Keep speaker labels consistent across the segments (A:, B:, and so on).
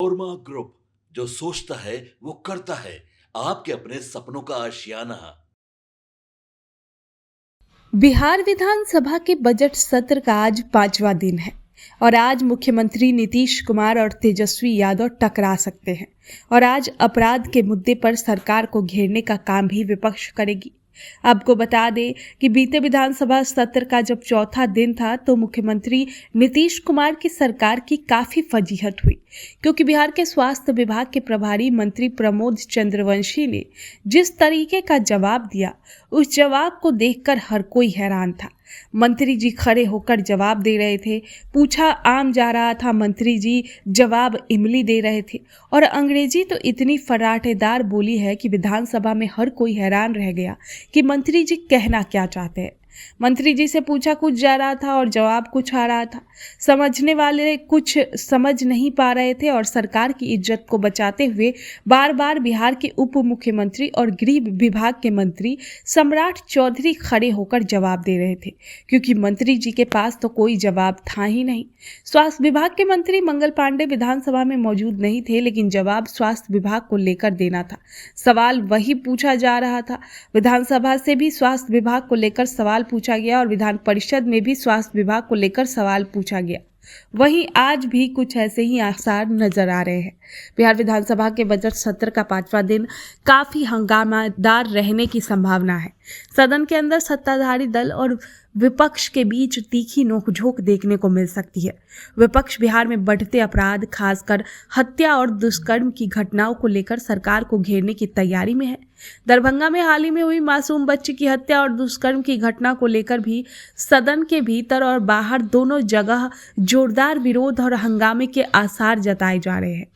A: नोरमा group, जो सोचता है वो करता है। आपके अपने सपनों का आशियाना।
B: बिहार विधानसभा के बजट सत्र का आज 5वां दिन है और आज मुख्यमंत्री नीतीश कुमार और तेजस्वी यादव टकरा सकते हैं। और आज अपराध के मुद्दे पर सरकार को घेरने का काम भी विपक्ष करेगी। आपको बता दें कि बीते विधानसभा सत्र का जब चौथा दिन था तो मुख्यमंत्री नीतीश कुमार की सरकार की काफी फजीहत हुई, क्योंकि बिहार के स्वास्थ्य विभाग के प्रभारी मंत्री प्रमोद चंद्रवंशी ने जिस तरीके का जवाब दिया, उस जवाब को देखकर हर कोई हैरान था। मंत्री जी खड़े होकर जवाब दे रहे थे, पूछा आम जा रहा था, मंत्री जी जवाब इमली दे रहे थे और अंग्रेजी तो इतनी फर्राटेदार बोली है कि विधानसभा में हर कोई हैरान रह गया कि मंत्री जी कहना क्या चाहते हैं। मंत्री जी से पूछा कुछ जा रहा था और जवाब कुछ आ रहा था। समझने वाले कुछ समझ नहीं पा रहे थे और सरकार की इज्जत को बचाते हुए बार बार बिहार के उप मुख्यमंत्री और गृह विभाग के मंत्री सम्राट चौधरी खड़े होकर जवाब दे रहे थे, क्योंकि मंत्री जी के पास तो कोई जवाब था ही नहीं। स्वास्थ्य विभाग के मंत्री मंगल पांडे विधानसभा में मौजूद नहीं थे, लेकिन जवाब स्वास्थ्य विभाग को लेकर देना था। सवाल वही पूछा जा रहा था। विधानसभा से भी स्वास्थ्य विभाग को लेकर सवाल पूछा गया और विधान परिषद में भी स्वास्थ्य विभाग को लेकर सवाल पूछा गया। वहीं आज भी कुछ ऐसे ही आसार नजर आ रहे हैं। बिहार विधानसभा के बजट सत्र का 5वां दिन काफी हंगामेदार रहने की संभावना है। सदन के अंदर सत्ताधारी दल और विपक्ष के बीच तीखी नोकझोंक देखने को मिल सकती है। विपक्ष बिहार में बढ़ते अपराध, खासकर हत्या और दुष्कर्म की घटनाओं को लेकर सरकार को घेरने की तैयारी में है। दरभंगा में हाल ही में हुई मासूम बच्ची की हत्या और दुष्कर्म की घटना को लेकर भी सदन के भीतर और बाहर दोनों जगह जोरदार विरोध और हंगामे के आसार जताए जा रहे हैं।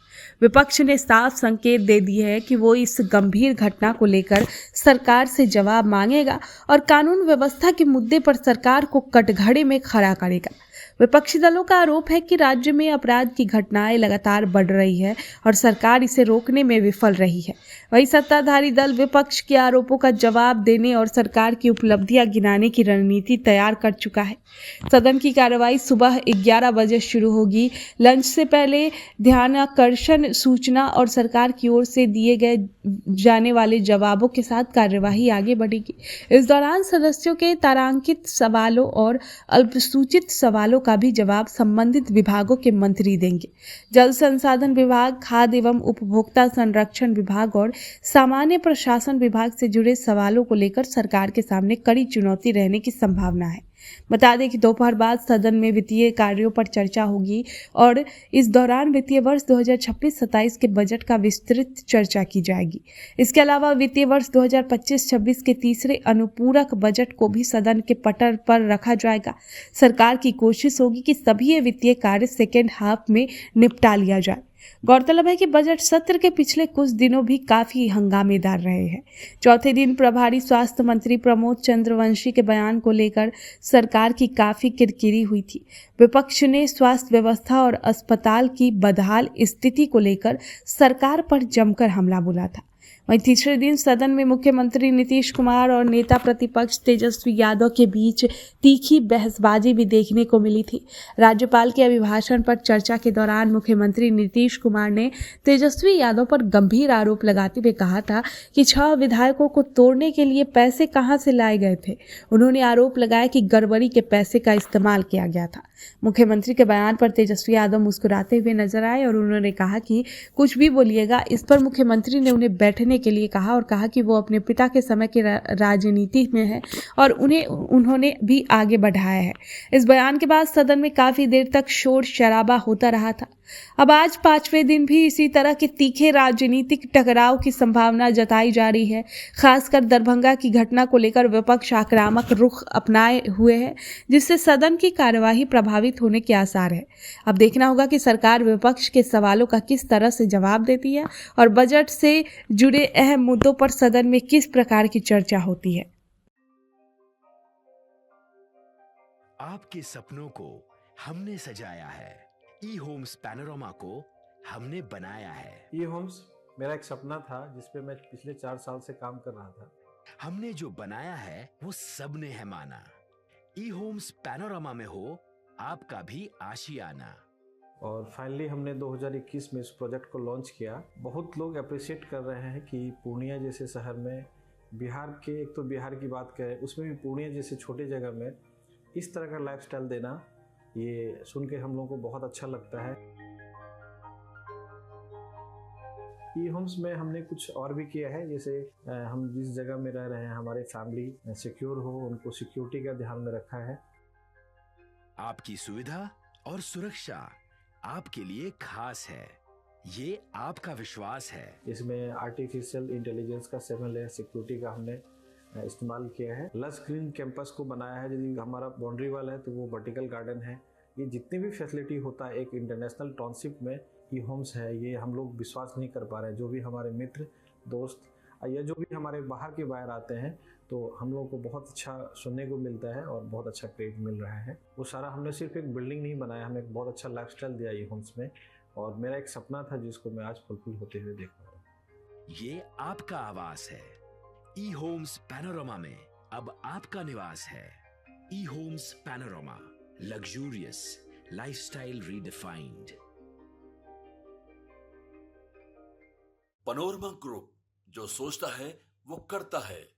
B: विपक्ष ने साफ संकेत दे दिए है कि वो इस गंभीर घटना को लेकर सरकार से जवाब मांगेगा और कानून व्यवस्था के मुद्दे पर सरकार को कटघरे में खड़ा करेगा। विपक्षी दलों का आरोप है कि राज्य में अपराध की घटनाएं लगातार बढ़ रही है और सरकार इसे रोकने में विफल रही है। वहीं सत्ताधारी दल विपक्ष के आरोपों का जवाब देने और सरकार की उपलब्धियां गिनाने की रणनीति तैयार कर चुका है। सदन की कार्रवाई सुबह 11 बजे शुरू होगी। लंच से पहले ध्यानाकर्षण सूचना और सरकार की ओर से दिए गए जाने वाले जवाबों के साथ कार्यवाही आगे बढ़ेगी। इस दौरान सदस्यों के तारांकित सवालों और अल्पसूचित सवालों का भी जवाब संबंधित विभागों के मंत्री देंगे। जल संसाधन विभाग, खाद्य एवं उपभोक्ता संरक्षण विभाग और सामान्य प्रशासन विभाग से जुड़े सवालों को लेकर सरकार के सामने कड़ी चुनौती रहने की संभावना है। बता दें कि दोपहर बाद सदन में वित्तीय कार्यों पर चर्चा होगी और इस दौरान वित्तीय वर्ष 2026-27 के बजट का विस्तृत चर्चा की जाएगी। इसके अलावा वित्तीय वर्ष 2025-26 के तीसरे अनुपूरक बजट को भी सदन के पटल पर रखा जाएगा। सरकार की कोशिश होगी कि सभी वित्तीय कार्य सेकेंड हाफ में निपटा लिया जाए। गौरतलब है कि बजट सत्र के पिछले कुछ दिनों भी काफी हंगामेदार रहे हैं। चौथे दिन प्रभारी स्वास्थ्य मंत्री प्रमोद चंद्रवंशी के बयान को लेकर सरकार की काफी किरकिरी हुई थी। विपक्ष ने स्वास्थ्य व्यवस्था और अस्पताल की बदहाल स्थिति को लेकर सरकार पर जमकर हमला बोला था। वहीं तीसरे दिन सदन में मुख्यमंत्री नीतीश कुमार और नेता प्रतिपक्ष तेजस्वी यादव के बीच तीखी बहसबाजी भी देखने को मिली थी। राज्यपाल के अभिभाषण पर चर्चा के दौरान मुख्यमंत्री नीतीश कुमार ने तेजस्वी यादव पर गंभीर आरोप लगाते हुए कहा था कि 6 विधायकों को तोड़ने के लिए पैसे कहां से लाए गए थे। उन्होंने आरोप लगाया कि गड़बड़ी के पैसे का इस्तेमाल किया गया था। मुख्यमंत्री के बयान पर तेजस्वी यादव मुस्कुराते हुए नजर आए और उन्होंने कहा कि कुछ भी बोलिएगा। इस पर मुख्यमंत्री ने उन्हें बैठने के लिए कहा और कहा कि वो अपने पिता के समय के राजनीति में है और उन्होंने भी आगे बढ़ाया है। इस बयान के बाद सदन में काफी देर तक शोर शराबा होता रहा था। अब आज 5वें दिन भी इसी तरह के तीखे राजनीतिक टकराव की संभावना जताई जा रही है। खासकर दरभंगा की घटना को लेकर विपक्ष आक्रामक रुख अपनाए हुए है, जिससे सदन की कार्यवाही प्रभावित होने के आसार है। अब देखना होगा कि सरकार विपक्ष के सवालों का किस तरह से जवाब देती है और बजट से जुड़े अहम मुद्दों पर सदन में किस प्रकार की चर्चा होती है।
C: आपके सपनों को हमने सजाया है। ई होम्स पैनोरामा को हमने बनाया है।
D: ई होम्स मेरा एक सपना था जिस पे मैं पिछले 4 साल से काम कर रहा था।
C: हमने जो बनाया है वो सबने है माना। ई होम्स पैनोरामा में हो आपका भी आशियाना।
D: और फाइनली हमने 2021 में इस प्रोजेक्ट को लॉन्च किया। बहुत लोग अप्रिशिएट कर रहे हैं कि पूर्णिया जैसे शहर में, बिहार के, एक तो बिहार की बात करें उसमें भी पूर्णिया जैसे छोटे जगह में इस तरह का लाइफस्टाइल देना, ये सुन के हम लोगों को बहुत अच्छा लगता है। ई होम्स में हमने कुछ और भी किया है, जैसे हम जिस जगह में रह रहे हैं हमारे फैमिली सिक्योर हो, उनको सिक्योरिटी का ध्यान में रखा है।
C: आपकी सुविधा और सुरक्षा आपके लिए खास है, ये आपका विश्वास है।
D: इसमें आर्टिफिशियल इंटेलिजेंस का 7 लेयर सिक्योरिटी का हमने इस्तेमाल किया है। लस ग्रीन कैंपस को बनाया है। यदि हमारा बाउंड्री वाल है तो वो वर्टिकल गार्डन है। ये जितनी भी फैसिलिटी होता है एक इंटरनेशनल टाउनशिप में, ई होम्स है, ये हम लोग विश्वास नहीं कर पा रहे हैं। जो भी हमारे मित्र दोस्त या जो भी हमारे बाहर के बाहर आते हैं तो हम लोगों को बहुत अच्छा सुनने को मिलता है और बहुत अच्छा क्रेडिट मिल रहा है। वो सारा हमने सिर्फ एक बिल्डिंग नहीं बनाया, हमें एक बहुत अच्छा लाइफस्टाइल दिया ई होम्स में, और मेरा एक सपना था जिसको मैं आज फुलफिल होते हुए देख रहा हूँ।
C: ये आपका आवास है। ई होम्स पैनोरामा में अब आपका निवास है। E Homes Panorama, luxurious lifestyle redefined.
A: Panorama Group, जो सोचता है वो करता है।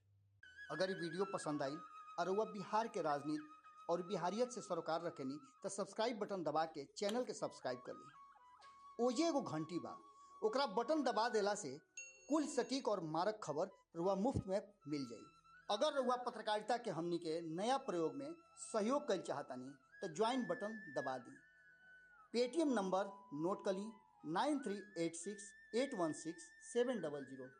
E: अगर ये वीडियो पसंद आई और वह बिहार के राजनीति और बिहारियत से सरोकार रखेनी तो सब्सक्राइब बटन दबा के चैनल के सब्सक्राइब कर ली। ओजे एगो घंटी बा, ओकरा बटन दबा देला से कुल सटीक और मारक खबर रुआ मुफ्त में मिल जाई। अगर रुआ पत्रकारिता के हमनी के नया प्रयोग में सहयोग कर चाहतानी तो ज्वाइन बटन दबा दी। पेटीएम नंबर नोट कर ली 9386816700।